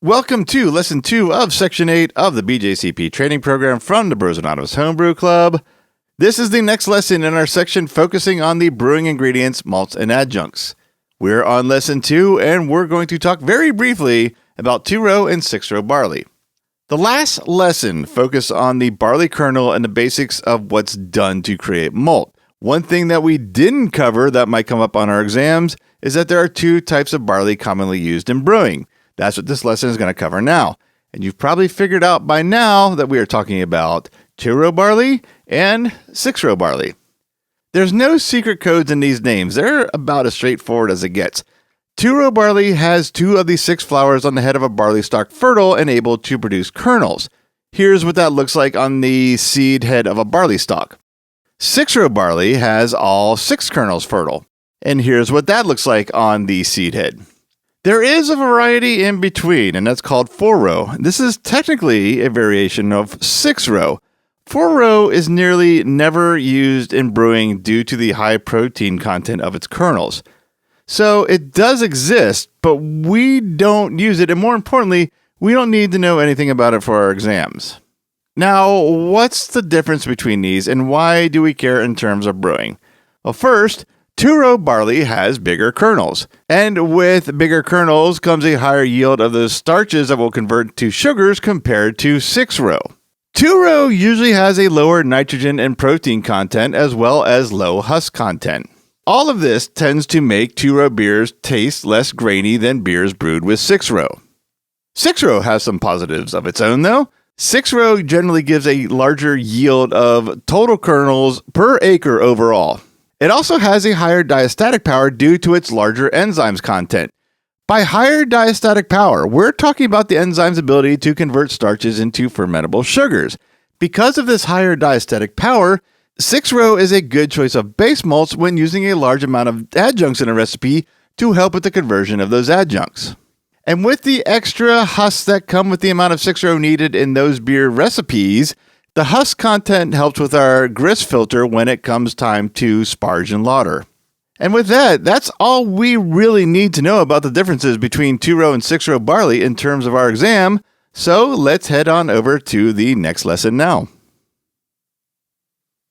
Welcome to Lesson 2 of Section 8 of the BJCP training program from the Brewers Anonymous Homebrew Club. This is the next lesson in our section focusing on the brewing ingredients, malts, and adjuncts. We're on Lesson 2, and we're going to talk very briefly about 2-row and 6-row barley. The last lesson focused on the barley kernel and the basics of what's done to create malt. One thing that we didn't cover that might come up on our exams is that there are two types of barley commonly used in brewing. That's what this lesson is going to cover now. And you've probably figured out by now that we are talking about 2-row barley and 6-row barley. There's no secret codes in these names. They're about as straightforward as it gets. 2-row barley has 2 of the 6 flowers on the head of a barley stalk fertile and able to produce kernels. Here's what that looks like on the seed head of a barley stalk. 6-row barley has all 6 kernels fertile. And here's what that looks like on the seed head. There is a variety in between, and that's called 4-row. This is technically a variation of 6-row. 4-row is nearly never used in brewing due to the high protein content of its kernels. So it does exist, but we don't use it, and more importantly, we don't need to know anything about it for our exams. Now, what's the difference between these, and why do we care in terms of brewing? Well, first, 2-row barley has bigger kernels, and with bigger kernels comes a higher yield of those starches that will convert to sugars compared to 6-row. 2-row usually has a lower nitrogen and protein content as well as low husk content. All of this tends to make 2-row beers taste less grainy than beers brewed with 6-row. 6-row has some positives of its own though. 6-row generally gives a larger yield of total kernels per acre overall. It also has a higher diastatic power due to its larger enzymes content. By higher diastatic power, we're talking about the enzyme's ability to convert starches into fermentable sugars. Because of this higher diastatic power, 6-row is a good choice of base malts when using a large amount of adjuncts in a recipe to help with the conversion of those adjuncts. And with the extra husks that come with the amount of 6-row needed in those beer recipes, the husk content helps with our grist filter when it comes time to sparge and lauter. And with that, that's all we really need to know about the differences between 2-row and 6-row barley in terms of our exam. So let's head on over to the next lesson now.